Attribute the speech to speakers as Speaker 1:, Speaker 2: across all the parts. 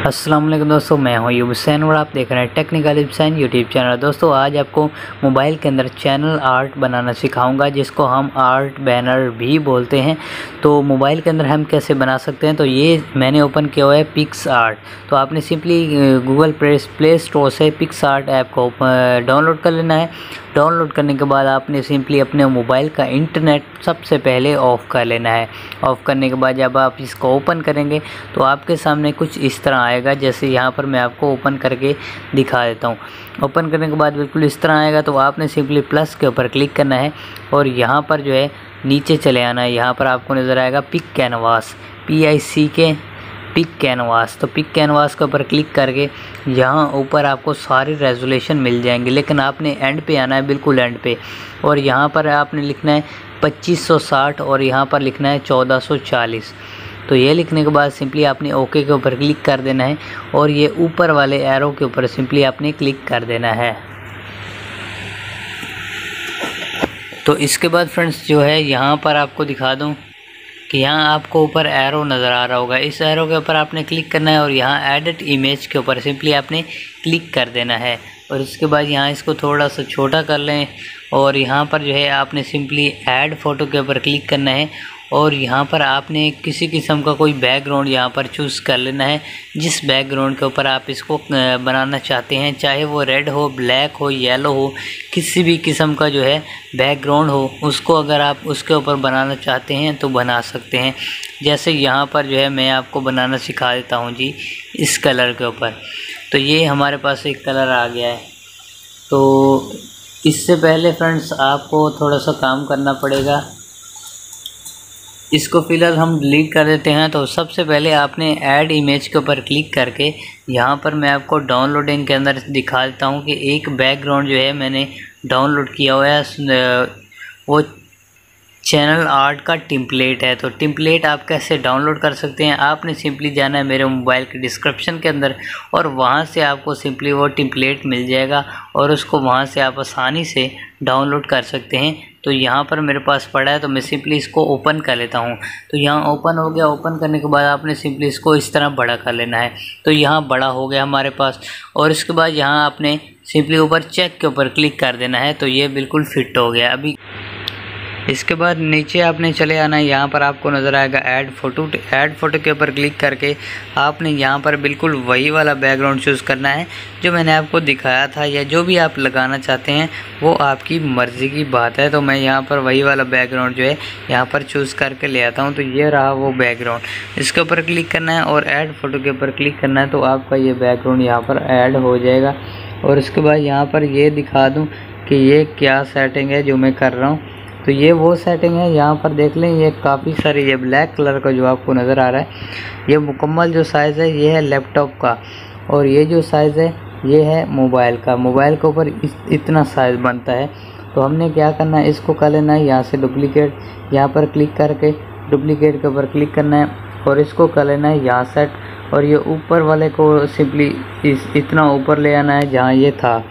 Speaker 1: अस्सलाम वालेकुम दोस्तों, मैं हूं यूब हुसैन और आप देख रहे हैं टेक्निकल हुसैन यूट्यूब चैनल। दोस्तों आज आपको मोबाइल के अंदर चैनल आर्ट बनाना सिखाऊंगा, जिसको हम आर्ट बैनर भी बोलते हैं। तो मोबाइल के अंदर हम कैसे बना सकते हैं, तो ये मैंने ओपन किया हुआ है पिक्स आर्ट। तो आपने सिंपली गूगल प्ले स्टोर से पिक्स आर्ट ऐप को डाउनलोड कर लेना है। डाउनलोड करने के बाद आपने सिंपली अपने मोबाइल का इंटरनेट सबसे पहले ऑफ़ कर लेना है। ऑफ़ करने के बाद जब आप इसको ओपन करेंगे तो आपके सामने कुछ इस तरह आएगा, जैसे यहाँ पर मैं आपको ओपन करके दिखा देता हूँ। ओपन करने के बाद बिल्कुल इस तरह आएगा। तो आपने सिंपली प्लस के ऊपर क्लिक करना है और यहाँ पर जो है नीचे चले आना है। यहाँ पर आपको नज़र आएगा pick canvas, PICK pick canvas. तो पिक कैनवास के ऊपर क्लिक करके यहाँ ऊपर आपको सारी रेजोल्यूशन मिल जाएंगे, लेकिन आपने एंड पे आना है, बिल्कुल एंड पे। और यहाँ पर आपने लिखना है 2560 और यहाँ पर लिखना है 1440। तो ये लिखने के बाद सिंपली आपने ओके के ऊपर क्लिक कर देना है और ये ऊपर वाले एरो के ऊपर सिंपली आपने क्लिक कर देना है। तो इसके बाद फ्रेंड्स जो है यहाँ पर आपको दिखा दूँ कि यहाँ आपको ऊपर एरो नज़र आ रहा होगा। इस एरो के ऊपर आपने क्लिक करना है और यहाँ एडिट इमेज के ऊपर सिंपली आपने क्लिक कर देना है। और इसके बाद यहाँ इसको थोड़ा सा छोटा कर लें और यहाँ पर जो है आपने सिंपली ऐड फ़ोटो के ऊपर क्लिक करना है और यहाँ पर आपने किसी किस्म का कोई बैकग्राउंड यहाँ पर चूज़ कर लेना है, जिस बैकग्राउंड के ऊपर आप इसको बनाना चाहते हैं, चाहे वो रेड हो, ब्लैक हो, येलो हो, किसी भी किस्म का जो है बैकग्राउंड हो, उसको अगर आप उसके ऊपर बनाना चाहते हैं तो बना सकते हैं। जैसे यहाँ पर जो है मैं आपको बनाना सिखा देता हूँ जी, इस कलर के ऊपर। तो ये हमारे पास एक कलर आ गया है। तो इससे पहले फ्रेंड्स आपको थोड़ा सा काम करना पड़ेगा। इसको फ़िलहाल हम डिलीट कर देते हैं। तो सबसे पहले आपने ऐड इमेज के ऊपर क्लिक करके यहाँ पर मैं आपको डाउनलोडिंग के अंदर दिखा देता हूँ कि एक बैकग्राउंड जो है मैंने डाउनलोड किया हुआ है, वो चैनल आर्ट का टेम्पलेट है। तो टेम्पलेट आप कैसे डाउनलोड कर सकते हैं, आपने सिंपली जाना है मेरे मोबाइल के डिस्क्रिप्शन के अंदर और वहाँ से आपको सिंपली वो टेम्पलेट मिल जाएगा और उसको वहाँ से आप आसानी से डाउनलोड कर सकते हैं। तो यहाँ पर मेरे पास पड़ा है, तो मैं सिंपली इसको ओपन कर लेता हूँ। तो यहाँ ओपन हो गया। ओपन करने के बाद आपने सिंपली इसको इस तरह बड़ा कर लेना है। तो यहाँ बड़ा हो गया हमारे पास। और इसके बाद यहाँ आपने सिंपली ऊपर चेक के ऊपर क्लिक कर देना है। तो ये बिल्कुल फिट हो गया। अभी इसके बाद नीचे आपने चले आना है। यहाँ पर आपको नज़र आएगा ऐड फ़ोटो। ऐड फ़ोटो के ऊपर क्लिक करके आपने यहाँ पर बिल्कुल वही वाला बैकग्राउंड चूज़ करना है जो मैंने आपको दिखाया था, या जो भी आप लगाना चाहते हैं वो आपकी मर्ज़ी की बात है। तो मैं यहाँ पर वही वाला बैकग्राउंड जो है यहाँ पर चूज़ करके ले आता हूँ। तो ये रहा वो बैकग्राउंड। इसके ऊपर क्लिक करना है और ऐड फ़ोटो के ऊपर क्लिक करना है। तो आपका ये बैकग्राउंड यहाँ पर ऐड हो जाएगा। और उसके बाद यहाँ पर ये दिखा दूँ कि ये क्या सेटिंग है जो मैं कर रहा हूँ। तो ये वो सेटिंग है, यहाँ पर देख लें, ये काफ़ी सारे, ये ब्लैक कलर का जो आपको नज़र आ रहा है, ये मुकम्मल जो साइज़ है ये है लैपटॉप का, और ये जो साइज़ है ये है मोबाइल का। मोबाइल के ऊपर इतना साइज़ बनता है। तो हमने क्या करना है, इसको कर लेना है यहाँ से डुप्लीकेट, यहाँ पर क्लिक करके डुप्लीकेट के ऊपर क्लिक करना है और इसको कर लेना है यहाँ सेट, और ये ऊपर वाले को सिंपली इतना ऊपर ले आना है जहाँ ये था।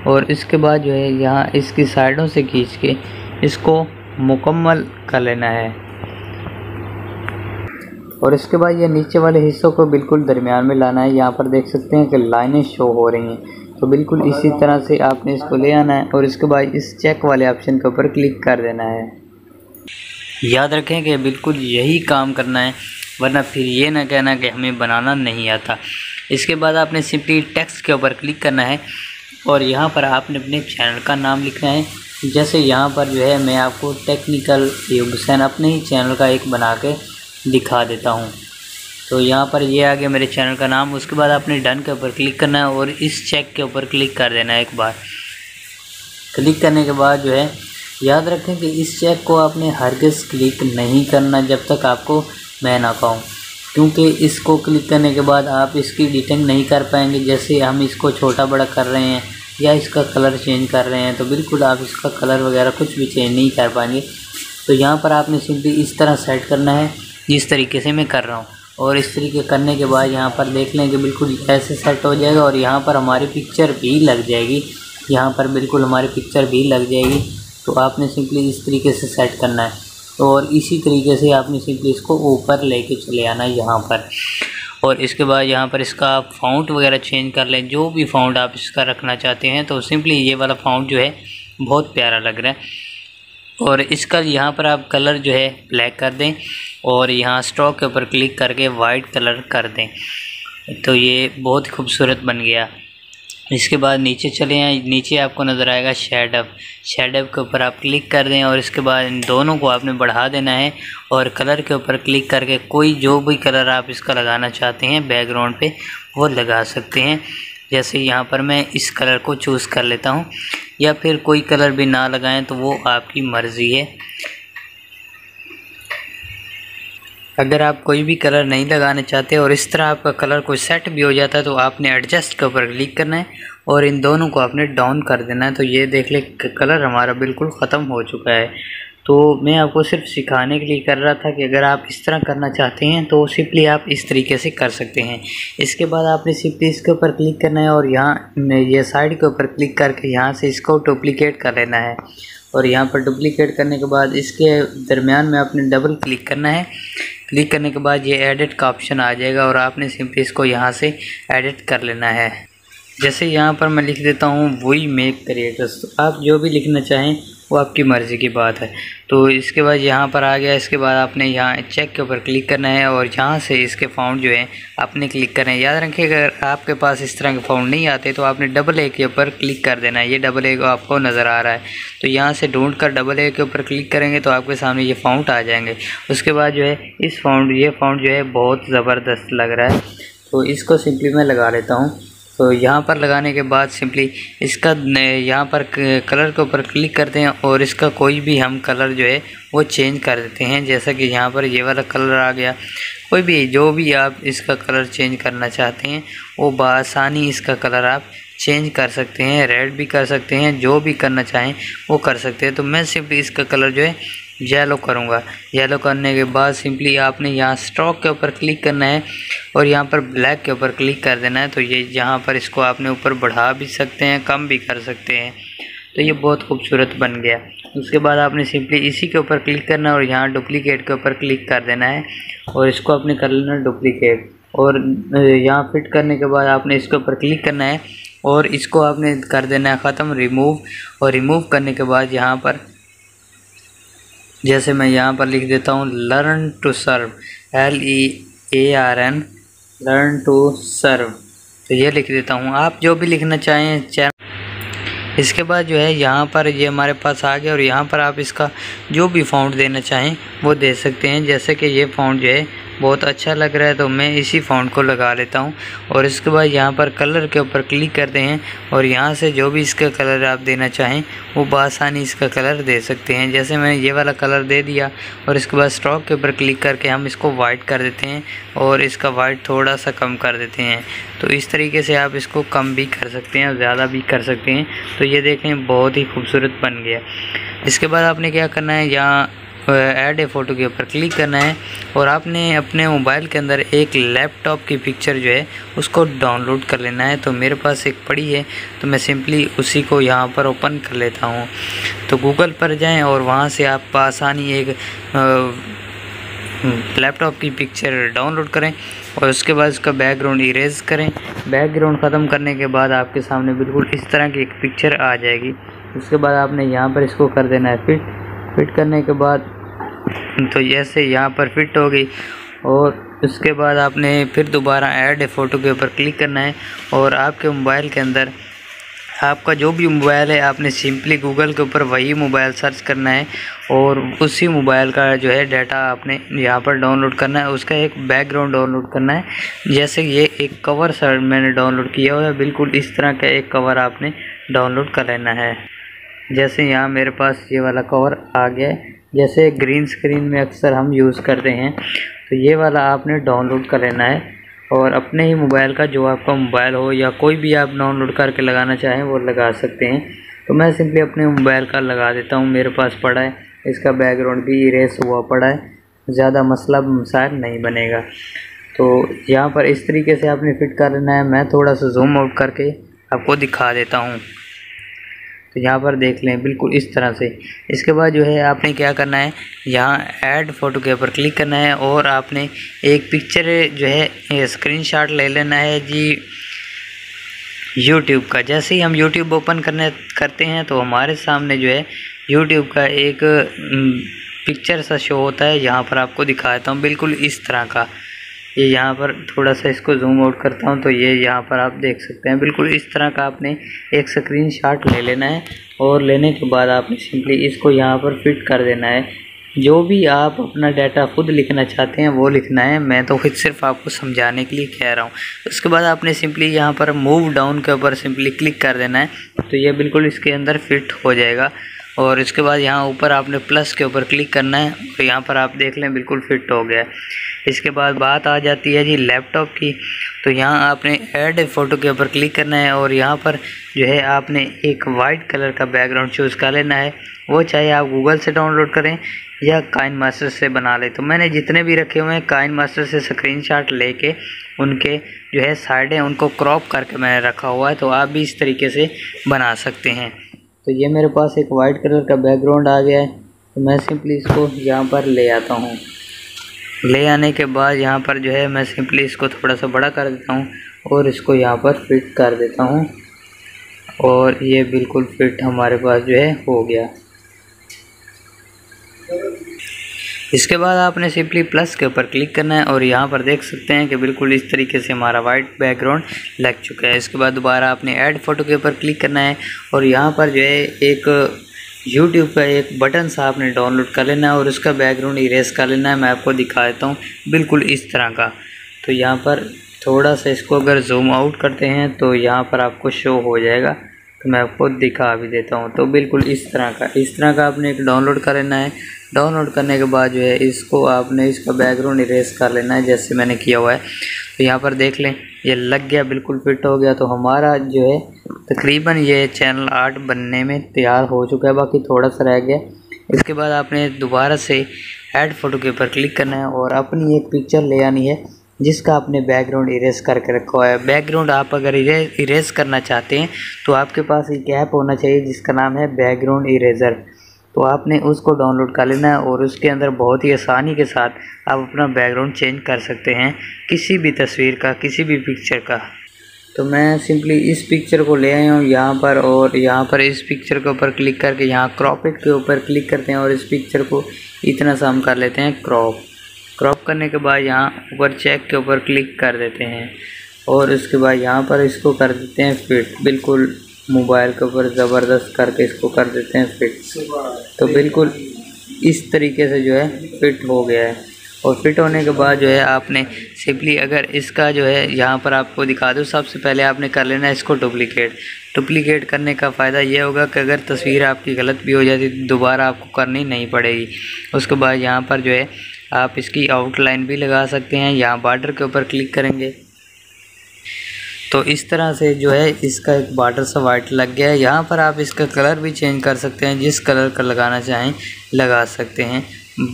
Speaker 1: और इसके बाद जो है यहाँ इसकी साइडों से खींच के इसको मुकम्मल कर लेना है। और इसके बाद ये नीचे वाले हिस्सों को बिल्कुल दरमियान में लाना है। यहाँ पर देख सकते हैं कि लाइनें शो हो रही हैं। तो बिल्कुल इसी तरह से आपने इसको ले आना है और इसके बाद इस चेक वाले ऑप्शन के ऊपर क्लिक कर देना है। याद रखें कि बिल्कुल यही काम करना है, वरना फिर ये ना कहना कि हमें बनाना नहीं आता। इसके बाद आपने सिंपली टेक्स्ट के ऊपर क्लिक करना है और यहाँ पर आपने अपने चैनल का नाम लिखना है। जैसे यहाँ पर जो है मैं आपको टेक्निकल हुसैन अपने ही चैनल का एक बना के दिखा देता हूँ। तो यहाँ पर ये आ गया मेरे चैनल का नाम। उसके बाद आपने डन के ऊपर क्लिक करना है और इस चेक के ऊपर क्लिक कर देना है एक बार। क्लिक करने के बाद जो है याद रखें कि इस चेक को आपने हरगिज़ क्लिक नहीं करना जब तक आपको मैं ना कहूँ, क्योंकि इसको क्लिक करने के बाद आप इसकी एडिटिंग नहीं कर पाएंगे। जैसे हम इसको छोटा बड़ा कर रहे हैं या इसका कलर चेंज कर रहे हैं, तो बिल्कुल आप इसका कलर वगैरह कुछ भी चेंज नहीं कर पाएंगे। तो यहाँ पर आपने सिंपली इस तरह सेट करना है जिस तरीके से मैं कर रहा हूँ। और इस तरीके करने के बाद यहाँ पर देख लें कि बिल्कुल ऐसे सेट हो जाएगा और यहाँ पर हमारी पिक्चर भी लग जाएगी। यहाँ पर बिल्कुल हमारी पिक्चर भी लग जाएगी। तो आपने सिंपली इस तरीके से सेट करना है और इसी तरीके से आपने सिंपली इसको ऊपर लेके चले आना है यहाँ पर। और इसके बाद यहाँ पर इसका फ़ॉन्ट वगैरह चेंज कर लें, जो भी फ़ॉन्ट आप इसका रखना चाहते हैं। तो सिंपली ये वाला फ़ॉन्ट जो है बहुत प्यारा लग रहा है। और इसका यहाँ पर आप कलर जो है ब्लैक कर दें और यहाँ स्ट्रोक के ऊपर क्लिक करके वाइट कलर कर दें, तो ये बहुत खूबसूरत बन गया। इसके बाद नीचे चले आए, नीचे आपको नज़र आएगा शेडअप के ऊपर आप क्लिक कर दें और इसके बाद इन दोनों को आपने बढ़ा देना है और कलर के ऊपर क्लिक करके कोई जो भी कलर आप इसका लगाना चाहते हैं बैकग्राउंड पे वो लगा सकते हैं। जैसे यहाँ पर मैं इस कलर को चूज़ कर लेता हूँ, या फिर कोई कलर भी ना लगाएं तो वो आपकी मर्ज़ी है। अगर आप कोई भी कलर नहीं लगाना चाहते और इस तरह आपका कलर कोई सेट भी हो जाता है तो आपने एडजस्ट के ऊपर क्लिक करना है और इन दोनों को आपने डाउन कर देना है। तो ये देख ले कलर हमारा बिल्कुल ख़त्म हो चुका है। तो मैं आपको सिर्फ सिखाने के लिए कर रहा था कि अगर आप इस तरह करना चाहते हैं तो सिंपली आप इस तरीके से कर सकते हैं। इसके बाद आपने सिंपली इसके ऊपर क्लिक करना है और यहाँ ये साइड के ऊपर क्लिक करके यहाँ से इसको डुप्लीकेट कर लेना है और यहाँ पर डुप्लीकेट करने के बाद इसके दरमियान में आपने डबल क्लिक करना है। क्लिक करने के बाद ये एडिट का ऑप्शन आ जाएगा और आपने सिंपली इसको यहाँ से एडिट कर लेना है। जैसे यहाँ पर मैं लिख देता हूँ वी मेक क्रिएटर्स, तो आप जो भी लिखना चाहें वो आपकी मर्ज़ी की बात है। तो इसके बाद यहाँ पर आ गया। इसके बाद आपने यहाँ चेक के ऊपर क्लिक करना है और यहाँ से इसके फ़ॉन्ट जो है आपने क्लिक करना है। याद रखिएगा अगर आपके पास इस तरह के फ़ॉन्ट नहीं आते तो आपने डबल ए के ऊपर क्लिक कर देना है। ये डबल ए आपको नज़र आ रहा है, तो यहाँ से ढूंढ कर डबल ए के ऊपर क्लिक करेंगे तो आपके सामने ये फ़ॉन्ट आ जाएंगे। उसके बाद जो है ये फ़ॉन्ट जो है बहुत ज़बरदस्त लग रहा है, तो इसको सिंपली मैं लगा लेता हूँ। तो यहाँ पर लगाने के बाद सिंपली इसका यहाँ पर कलर के ऊपर क्लिक करते हैं और इसका कोई भी हम कलर जो है वो चेंज कर देते हैं। जैसा कि यहाँ पर ये वाला कलर आ गया, कोई भी जो भी आप इसका कलर चेंज करना चाहते हैं वो बआसानी इसका कलर आप चेंज कर सकते हैं। रेड भी कर सकते हैं, जो भी करना चाहें वो कर सकते हैं। तो मैं सिंपली इसका कलर जो है येलो करूँगा। येलो करने के बाद सिंपली आपने यहाँ स्ट्रोक के ऊपर क्लिक करना है और यहाँ पर ब्लैक के ऊपर क्लिक कर देना है। तो ये यहाँ पर इसको आपने ऊपर बढ़ा भी सकते हैं, कम भी कर सकते हैं। तो ये बहुत खूबसूरत बन गया। उसके बाद आपने सिंपली इसी के ऊपर क्लिक करना है और यहाँ डुप्लीकेट के ऊपर क्लिक कर देना है और इसको आपने कर लेना डुप्लीकेट। और यहाँ फिट करने के बाद आपने इसके ऊपर क्लिक करना है और इसको आपने कर देना है ख़त्म, रिमूव। और रिमूव करने के बाद यहाँ पर जैसे मैं यहाँ पर लिख देता हूँ learn to serve, LEARN, learn to serve, तो ये लिख देता हूँ। आप जो भी लिखना चाहें इसके बाद जो है यहाँ पर ये हमारे पास आ गया और यहाँ पर आप इसका जो भी फ़ॉन्ट देना चाहें वो दे सकते हैं। जैसे कि ये फ़ॉन्ट जो है बहुत अच्छा लग रहा है तो मैं इसी फ़ॉन्ट को लगा लेता हूँ। और इसके बाद यहाँ पर कलर के ऊपर क्लिक करते हैं और यहाँ से जो भी इसका कलर आप देना चाहें वो बआसानी इसका कलर दे सकते हैं। जैसे मैंने ये वाला कलर दे दिया और इसके बाद स्ट्रोक के ऊपर क्लिक करके हम इसको वाइट कर देते हैं और इसका वाइट थोड़ा सा कम कर देते हैं। तो इस तरीके से आप इसको कम भी कर सकते हैं और ज़्यादा भी कर सकते हैं। तो ये देखें बहुत ही खूबसूरत बन गया। इसके बाद आपने क्या करना है, यहाँ ऐड ए फ़ोटो के ऊपर क्लिक करना है और आपने अपने मोबाइल के अंदर एक लैपटॉप की पिक्चर जो है उसको डाउनलोड कर लेना है। तो मेरे पास एक पड़ी है तो मैं सिंपली उसी को यहाँ पर ओपन कर लेता हूँ। तो गूगल पर जाएं और वहाँ से आप आसानी एक लैपटॉप की पिक्चर डाउनलोड करें और उसके बाद उसका बैकग्राउंड इरेज करें। बैकग्राउंड ख़त्म करने के बाद आपके सामने बिल्कुल इस तरह की एक पिक्चर आ जाएगी। उसके बाद आपने यहाँ पर इसको कर देना है फिट करने के बाद तो जैसे यहाँ पर फिट हो गई और उसके बाद आपने फिर दोबारा ऐड ए फ़ोटो के ऊपर क्लिक करना है और आपके मोबाइल के अंदर आपका जो भी मोबाइल है आपने सिंपली गूगल के ऊपर वही मोबाइल सर्च करना है और उसी मोबाइल का जो है डाटा आपने यहाँ पर डाउनलोड करना है। उसका एक बैकग्राउंड डाउनलोड करना है। जैसे ये एक कवर सर मैंने डाउनलोड किया हुआ है, बिल्कुल इस तरह का एक कवर आपने डाउनलोड कर लेना है। जैसे यहाँ मेरे पास ये वाला कवर आ गया है, जैसे ग्रीन स्क्रीन में अक्सर हम यूज़ करते हैं, तो ये वाला आपने डाउनलोड कर लेना है और अपने ही मोबाइल का जो आपका मोबाइल हो या कोई भी आप डाउनलोड करके लगाना चाहें वो लगा सकते हैं। तो मैं सिंपली अपने मोबाइल का लगा देता हूँ, मेरे पास पड़ा है। इसका बैकग्राउंड भी इरेज हुआ पड़ा है, ज़्यादा मसला मसाइल नहीं बनेगा। तो यहाँ पर इस तरीके से आपने फिट कर लेना है। मैं थोड़ा सा जूम आउट करके आपको दिखा देता हूँ। तो यहाँ पर देख लें बिल्कुल इस तरह से। इसके बाद जो है आपने क्या करना है, यहाँ ऐड फ़ोटो के ऊपर क्लिक करना है और आपने एक पिक्चर जो है स्क्रीनशॉट ले लेना है जी यूट्यूब का। जैसे ही हम यूट्यूब ओपन करते हैं तो हमारे सामने जो है यूट्यूब का एक पिक्चर सा शो होता है। यहाँ पर आपको दिखाता हूँ बिल्कुल इस तरह का। ये यहाँ पर थोड़ा सा इसको जूम आउट करता हूँ तो ये यहाँ पर आप देख सकते हैं बिल्कुल इस तरह का आपने एक स्क्रीनशॉट ले लेना है और लेने के बाद आपने सिंपली इसको यहाँ पर फिट कर देना है। जो भी आप अपना डाटा खुद लिखना चाहते हैं वो लिखना है, मैं तो खुद सिर्फ आपको समझाने के लिए कह रहा हूँ। उसके बाद आपने सिंपली यहाँ पर मूव डाउन के ऊपर सिंपली क्लिक कर देना है तो ये बिल्कुल इसके अंदर फिट हो जाएगा। और इसके बाद यहाँ ऊपर आपने प्लस के ऊपर क्लिक करना है तो यहाँ पर आप देख लें बिल्कुल फिट हो गया है। इसके बाद बात आ जाती है जी लैपटॉप की। तो यहाँ आपने ऐड फ़ोटो के ऊपर क्लिक करना है और यहाँ पर जो है आपने एक वाइट कलर का बैकग्राउंड चूज़ कर लेना है। वो चाहे आप गूगल से डाउनलोड करें या काइन मास्टर से बना लें। तो मैंने जितने भी रखे हुए हैं काइन मास्टर से स्क्रीनशॉट लेके उनके जो है साइडें उनको क्रॉप करके मैंने रखा हुआ है। तो आप भी इस तरीके से बना सकते हैं। तो ये मेरे पास एक वाइट कलर का बैकग्राउंड आ गया है तो मैं सिंपली इसको यहाँ पर ले आता हूँ। ले आने के बाद यहाँ पर जो है मैं सिंपली इसको थोड़ा सा बड़ा कर देता हूँ और इसको यहाँ पर फिट कर देता हूँ और ये बिल्कुल फिट हमारे पास जो है हो गया। इसके बाद आपने सिंपली प्लस के ऊपर क्लिक करना है और यहाँ पर देख सकते हैं कि बिल्कुल इस तरीके से हमारा वाइट बैकग्राउंड लग चुका है। इसके बाद दोबारा आपने ऐड फ़ोटो के ऊपर क्लिक करना है और यहाँ पर जो है एक यूट्यूब का एक बटन सा आपने डाउनलोड कर लेना है और उसका बैकग्राउंड इरेज कर लेना है। मैं आपको दिखा देता हूँ बिल्कुल इस तरह का। तो यहाँ पर थोड़ा सा इसको अगर जूम आउट करते हैं तो यहाँ पर आपको शो हो जाएगा। तो मैं आपको दिखा भी देता हूँ। तो बिल्कुल इस तरह का आपने एक डाउनलोड कर लेना है। डाउनलोड करने के बाद जो है इसको आपने इसका बैकग्राउंड इरेज कर लेना है जैसे मैंने किया हुआ है। तो यहाँ पर देख लें ये लग गया, बिल्कुल फिट हो गया। तो हमारा जो है तकरीबन ये चैनल आर्ट बनने में तैयार हो चुका है, बाकी थोड़ा सा रह गया। इसके बाद आपने दोबारा से ऐड फ़ोटो के ऊपर क्लिक करना है और अपनी एक पिक्चर ले आनी है जिसका आपने बैकग्राउंड इरेज करके रखा हुआ है। बैकग्राउंड आप अगर इरेज करना चाहते हैं तो आपके पास एक ऐप होना चाहिए जिसका नाम है बैकग्राउंड इरेज़र। तो आपने उसको डाउनलोड कर लेना है और उसके अंदर बहुत ही आसानी के साथ आप अपना बैकग्राउंड चेंज कर सकते हैं किसी भी तस्वीर का, किसी भी पिक्चर का। तो मैं सिंपली इस पिक्चर को ले आया हूँ यहाँ पर और यहाँ पर इस पिक्चर के ऊपर क्लिक करके यहाँ क्रॉप इट के ऊपर क्लिक करते हैं और इस पिक्चर को इतना सा हम कर लेते हैं क्रॉप करने के बाद यहाँ ऊपर चेक के ऊपर क्लिक कर देते हैं और उसके बाद यहाँ पर इसको कर देते हैं फिट। बिल्कुल मोबाइल के ऊपर ज़बरदस्त करके इसको कर देते हैं फिट। तो बिल्कुल इस तरीके से जो है फिट हो गया है। और फिट होने के बाद जो है आपने सिंपली अगर इसका जो है यहाँ पर आपको दिखा दूँ, सबसे पहले आपने कर लेना है इसको डुप्लीकेट करने का फ़ायदा ये होगा कि अगर तस्वीर आपकी गलत भी हो जाती तो दोबारा आपको करनी नहीं पड़ेगी। उसके बाद यहाँ पर जो है आप इसकी आउटलाइन भी लगा सकते हैं। यहाँ बॉर्डर के ऊपर क्लिक करेंगे तो इस तरह से जो है इसका एक बॉर्डर सा वाइट लग गया है। यहाँ पर आप इसका कलर भी चेंज कर सकते हैं, जिस कलर का लगाना चाहें लगा सकते हैं।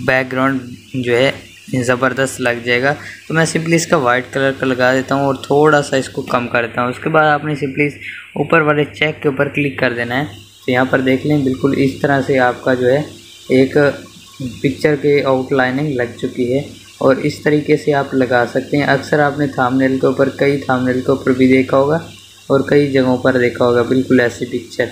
Speaker 1: बैकग्राउंड जो है ज़बरदस्त लग जाएगा। तो मैं सिंपली इसका वाइट कलर का लगा देता हूँ और थोड़ा सा इसको कम कर देता हूँ। उसके बाद आपने सिंपली ऊपर वाले चेक के ऊपर क्लिक कर देना है। तो यहाँ पर देख लें बिल्कुल इस तरह से आपका जो है एक पिक्चर के आउटलाइनिंग लग चुकी है और इस तरीके से आप लगा सकते हैं। अक्सर आपने थंबनेल के ऊपर कई थंबनेल के ऊपर भी देखा होगा और कई जगहों पर देखा होगा बिल्कुल ऐसी पिक्चर।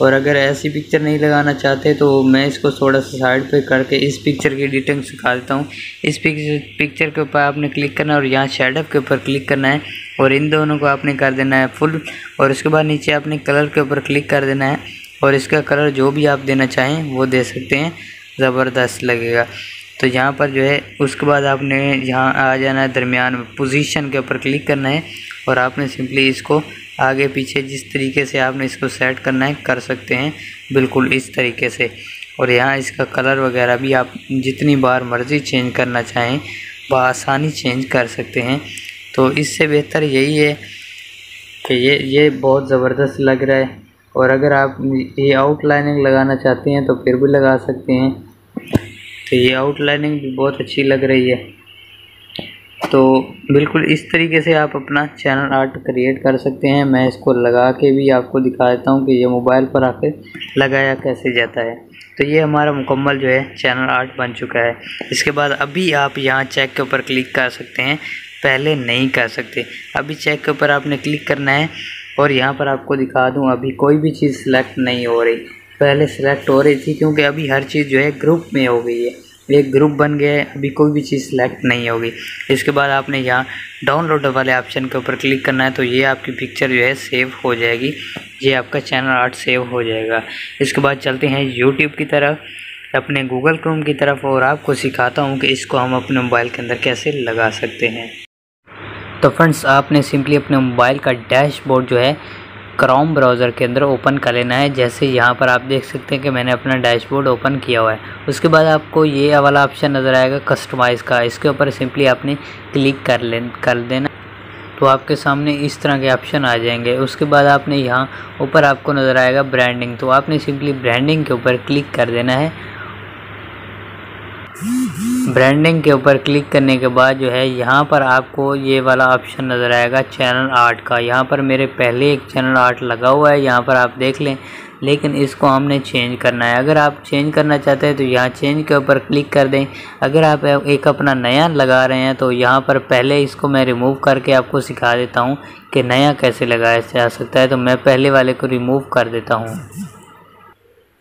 Speaker 1: और अगर ऐसी पिक्चर नहीं लगाना चाहते तो मैं इसको थोड़ा सा साइड पे करके इस पिक्चर की एडिटिंग सिखा देता हूँ। इस पिक्चर के ऊपर आपने क्लिक करना है और यहाँ शेडो के ऊपर क्लिक करना है और इन दोनों को आपने कर देना है फुल। और उसके बाद नीचे आपने कलर के ऊपर क्लिक कर देना है और इसका कलर जो भी आप देना चाहें वो दे सकते हैं, ज़बरदस्त लगेगा। तो यहाँ पर जो है उसके बाद आपने यहाँ आ जाना है दरमियान में, पोजीशन के ऊपर क्लिक करना है और आपने सिंपली इसको आगे पीछे जिस तरीके से आपने इसको सेट करना है कर सकते हैं बिल्कुल इस तरीके से। और यहाँ इसका कलर वगैरह भी आप जितनी बार मर्ज़ी चेंज करना चाहें बआसानी चेंज कर सकते हैं। तो इससे बेहतर यही है कि ये बहुत ज़बरदस्त लग रहा है। और अगर आप ये आउटलाइनिंग लगाना चाहते हैं तो फिर भी लगा सकते हैं। तो ये आउटलाइनिंग भी बहुत अच्छी लग रही है। तो बिल्कुल इस तरीके से आप अपना चैनल आर्ट क्रिएट कर सकते हैं। मैं इसको लगा के भी आपको दिखा देता हूँ कि ये मोबाइल पर आकर लगाया कैसे जाता है। तो ये हमारा मुकम्मल जो है चैनल आर्ट बन चुका है। इसके बाद अभी आप यहाँ चेक के ऊपर क्लिक कर सकते हैं, पहले नहीं कर सकते। अभी चेक के ऊपर आपने क्लिक करना है और यहाँ पर आपको दिखा दूँ अभी कोई भी चीज़ सिलेक्ट नहीं हो रही, पहले सिलेक्ट हो रही थी क्योंकि अभी हर चीज़ जो है ग्रुप में हो गई है, एक ग्रुप बन गया है, अभी कोई भी चीज़ सिलेक्ट नहीं होगी। इसके बाद आपने यहाँ डाउनलोड वाले ऑप्शन के ऊपर क्लिक करना है, तो ये आपकी पिक्चर जो है सेव हो जाएगी, ये आपका चैनल आर्ट सेव हो जाएगा। इसके बाद चलते हैं यूट्यूब की तरफ, अपने गूगल क्रोम की तरफ, और आपको सिखाता हूँ कि इसको हम अपने मोबाइल के अंदर कैसे लगा सकते हैं। तो फ्रेंड्स, आपने सिंपली अपने मोबाइल का डैशबोर्ड जो है क्रोम ब्राउज़र के अंदर ओपन कर लेना है। जैसे यहाँ पर आप देख सकते हैं कि मैंने अपना डैशबोर्ड ओपन किया हुआ है। उसके बाद आपको ये वाला ऑप्शन नज़र आएगा कस्टमाइज़ का, इसके ऊपर सिंपली आपने क्लिक कर देना, तो आपके सामने इस तरह के ऑप्शन आ जाएंगे। उसके बाद आपने यहाँ ऊपर आपको नज़र आएगा ब्रांडिंग, तो आपने सिंपली ब्रांडिंग के ऊपर क्लिक कर देना है। ब्रांडिंग के ऊपर क्लिक करने के बाद जो है यहाँ पर आपको ये वाला ऑप्शन नज़र आएगा चैनल आर्ट का। यहाँ पर मेरे पहले एक चैनल आर्ट लगा हुआ है, यहाँ पर आप देख लें, लेकिन इसको हमने चेंज करना है। अगर आप चेंज करना चाहते हैं तो यहाँ चेंज के ऊपर क्लिक कर दें। अगर आप एक अपना नया लगा रहे हैं तो यहाँ पर पहले इसको मैं रिमूव करके आपको सिखा देता हूँ कि नया कैसे लगाया जा सकता है। तो मैं पहले वाले को रिमूव कर देता हूँ।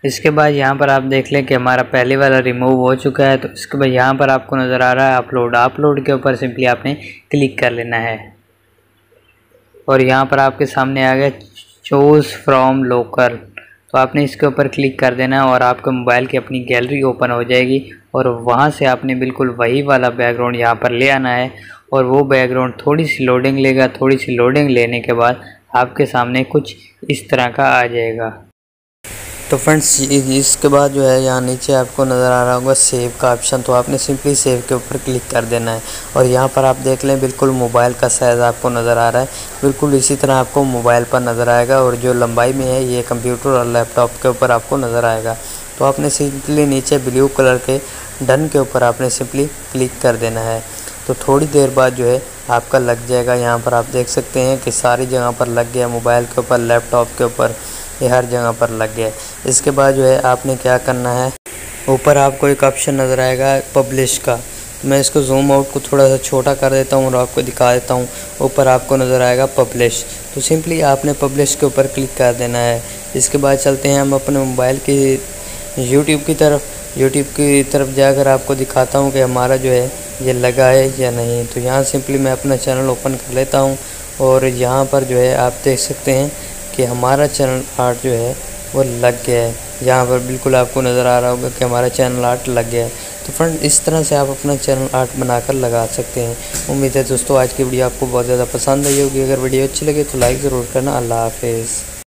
Speaker 1: इसके बाद यहाँ पर आप देख लें कि हमारा पहले वाला रिमूव हो चुका है। तो इसके बाद यहाँ पर आपको नज़र आ रहा है अपलोड के ऊपर सिंपली आपने क्लिक कर लेना है और यहाँ पर आपके सामने आ गया चूज़ फ्रॉम लोकल, तो आपने इसके ऊपर क्लिक कर देना है और आपके मोबाइल की अपनी गैलरी ओपन हो जाएगी और वहाँ से आपने बिल्कुल वही वाला बैकग्राउंड यहाँ पर ले आना है और वो बैकग्राउंड थोड़ी सी लोडिंग लेगा। थोड़ी सी लोडिंग लेने के बाद आपके सामने कुछ इस तरह का आ जाएगा। तो फ्रेंड्स, इसके बाद जो है यहाँ नीचे आपको नज़र आ रहा होगा सेव का ऑप्शन, तो आपने सिंपली सेव के ऊपर क्लिक कर देना है और यहाँ पर आप देख लें बिल्कुल मोबाइल का साइज़ आपको नज़र आ रहा है, बिल्कुल इसी तरह आपको मोबाइल पर नज़र आएगा और जो लंबाई में है ये कंप्यूटर और लैपटॉप के ऊपर आपको नज़र आएगा। तो आपने सिंपली नीचे ब्लू कलर के डन के ऊपर आपने सिंपली क्लिक कर देना है। तो थोड़ी देर बाद जो है आपका लग जाएगा। यहाँ पर आप देख सकते हैं कि सारी जगह पर लग गया, मोबाइल के ऊपर, लैपटॉप के ऊपर, ये हर जगह पर लग गया। इसके बाद जो है आपने क्या करना है, ऊपर आपको एक ऑप्शन नज़र आएगा पब्लिश का, मैं इसको जूम आउट को थोड़ा सा छोटा कर देता हूँ और आपको दिखा देता हूँ। ऊपर आपको नज़र आएगा पब्लिश, तो सिंपली आपने पब्लिश के ऊपर क्लिक कर देना है। इसके बाद चलते हैं हम अपने मोबाइल की यूट्यूब की तरफ जाकर आपको दिखाता हूँ कि हमारा जो है ये लगा है या नहीं। तो यहाँ सिंपली मैं अपना चैनल ओपन कर लेता हूँ और यहाँ पर जो है आप देख सकते हैं कि हमारा चैनल आर्ट जो है वो लग गया है। यहाँ पर बिल्कुल आपको नज़र आ रहा होगा कि हमारा चैनल आर्ट लग गया है। तो फ्रेंड, इस तरह से आप अपना चैनल आर्ट बनाकर लगा सकते हैं। उम्मीद है दोस्तों आज की वीडियो आपको बहुत ज़्यादा पसंद आई होगी। अगर वीडियो अच्छी लगे तो लाइक ज़रूर करना। अल्लाह हाफिज़।